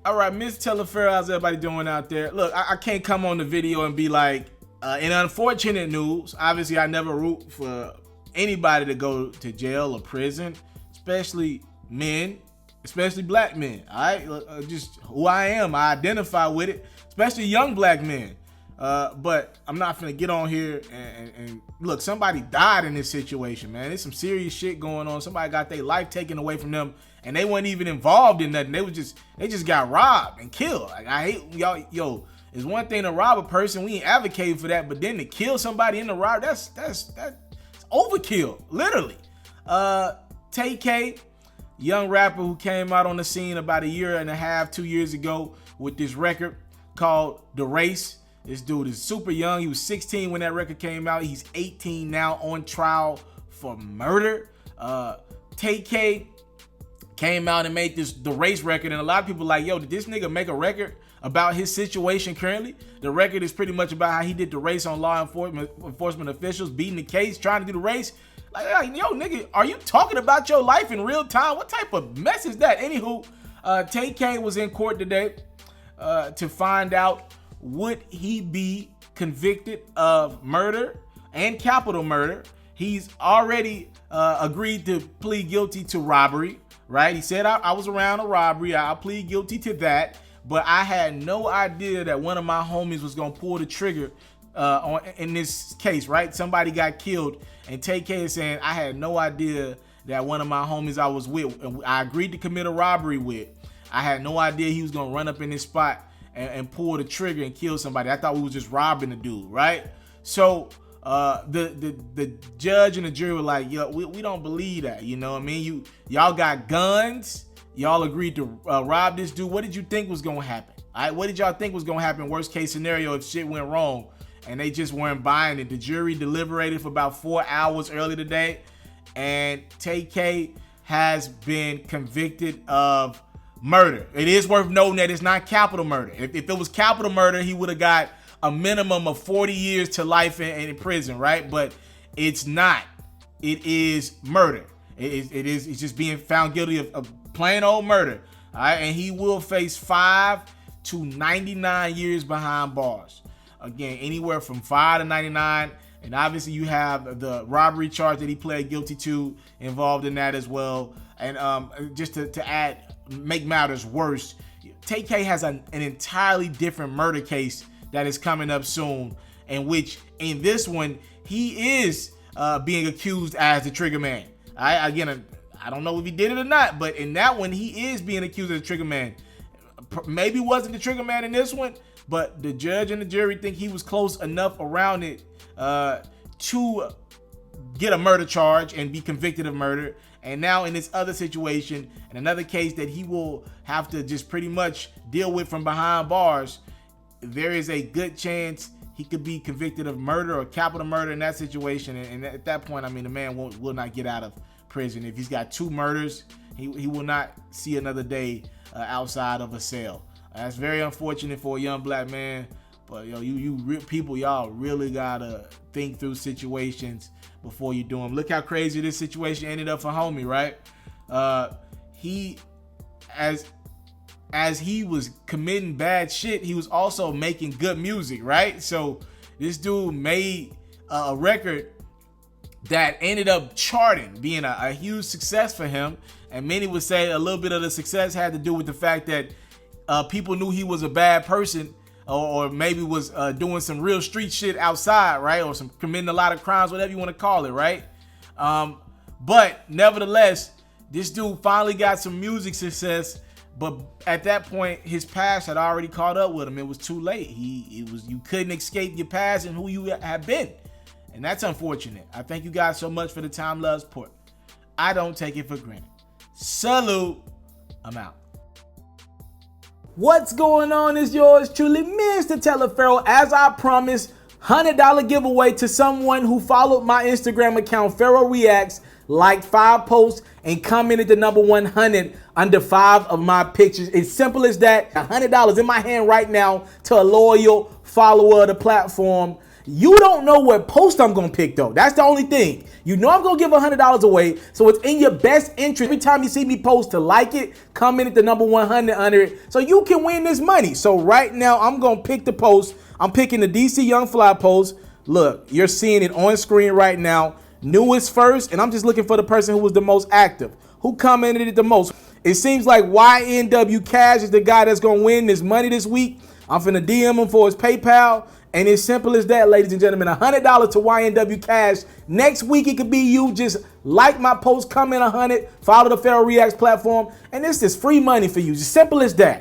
All right, Miss Taliaferro, how's everybody doing out there? Look, I can't come on the video and be like, in unfortunate news, obviously I never root for anybody to go to jail or prison, especially men, especially black men. All right, just who I am, I identify with it, especially young black men. But I'm not gonna get on here and look, somebody died in this situation, man. There's some serious shit going on. Somebody got their life taken away from them and they weren't even involved in nothing. They just got robbed and killed. Like, I hate y'all. Yo, it's one thing to rob a person, we ain't advocating for that, but then to kill somebody in the rob, that's overkill, literally. TK, young rapper who came out on the scene about a year and a half, 2 years ago with this record called The Race. This dude is super young. He was 16 when that record came out. He's 18 now, on trial for murder. TK came out and made The Race record, and a lot of people like, yo, did this nigga make a record about his situation currently? The record is pretty much about how he did the race on law enforcement officials, beating the case, trying to do the race. Like, yo, nigga, are you talking about your life in real time? What type of mess is that? Anywho, TK was in court today to find out, would he be convicted of murder and capital murder? He's already agreed to plead guilty to robbery, right? He said, I was around a robbery. I'll plead guilty to that. But I had no idea that one of my homies was going to pull the trigger in this case, right? Somebody got killed. And TK is saying, I had no idea that one of my homies I was with, and I agreed to commit a robbery with, I had no idea he was going to run up in this spot and pull the trigger and kill somebody. I thought we was just robbing the dude, right? So the judge and the jury were like, yo, we don't believe that, you know what I mean? Y'all got guns, y'all agreed to rob this dude. What did you think was gonna happen? All right, what did y'all think was gonna happen, worst case scenario, if shit went wrong and they just weren't buying it? The jury deliberated for about 4 hours early today, and TK has been convicted of murder. It is worth noting that it's not capital murder. If it was capital murder, he would have got a minimum of 40 years to life in prison, right? But it's not. It is murder. It's just being found guilty of plain old murder. All right, and he will face 5 to 99 years behind bars. Again, anywhere from 5 to 99. And obviously you have the robbery charge that he pled guilty to involved in that as well. And just to make matters worse, TK has an entirely different murder case that is coming up soon, in which in this one he is being accused as the trigger man. I don't know if he did it or not, but in that one he is being accused as the trigger man. Maybe wasn't the trigger man in this one, but the judge and the jury think he was close enough around it to get a murder charge and be convicted of murder. And now in this other situation, in another case that he will have to just pretty much deal with from behind bars, there is a good chance he could be convicted of murder or capital murder in that situation. And at that point, I mean, the man will not get out of prison. If he's got 2 murders, he will not see another day outside of a cell. That's very unfortunate for a young black man. But yo, y'all really gotta think through situations before you do them. Look how crazy this situation ended up for homie, right? He, as he was committing bad shit, he was also making good music, right? So this dude made a record that ended up charting, being a huge success for him. And many would say a little bit of the success had to do with the fact that people knew he was a bad person, or maybe was doing some real street shit outside, right? Or some committing a lot of crimes, whatever you want to call it, right? But nevertheless, this dude finally got some music success. But at that point, his past had already caught up with him. It was too late. You couldn't escape your past and who you have been. And that's unfortunate. I thank you guys so much for the time, love, support. I don't take it for granted. Salute. I'm out. What's going on? Is yours truly, Mr. Taliaferro. As I promised, $100 giveaway to someone who followed my Instagram account, FERRO Reacts, liked 5 posts, and commented the number 100 under 5 of my pictures. It's simple as that. $100 in my hand right now to a loyal follower of the platform. You don't know what post I'm gonna pick though. That's the only thing. You know I'm gonna give $100 away, so it's in your best interest every time you see me post to like it, comment at the number 100 under it, so you can win this money. So right now I'm gonna pick the post. I'm picking the DC Young Fly post. Look, you're seeing it on screen right now. Newest first, and I'm just looking for the person who was the most active, who commented it the most. It seems like YNW Cash is the guy that's gonna win this money this week. I'm finna DM him for his PayPal. And it's simple as that, ladies and gentlemen. $100 to YNW Cash. Next week, it could be you. Just like my post, comment 100, follow the FERRO Reacts platform, and this is free money for you. Just simple as that.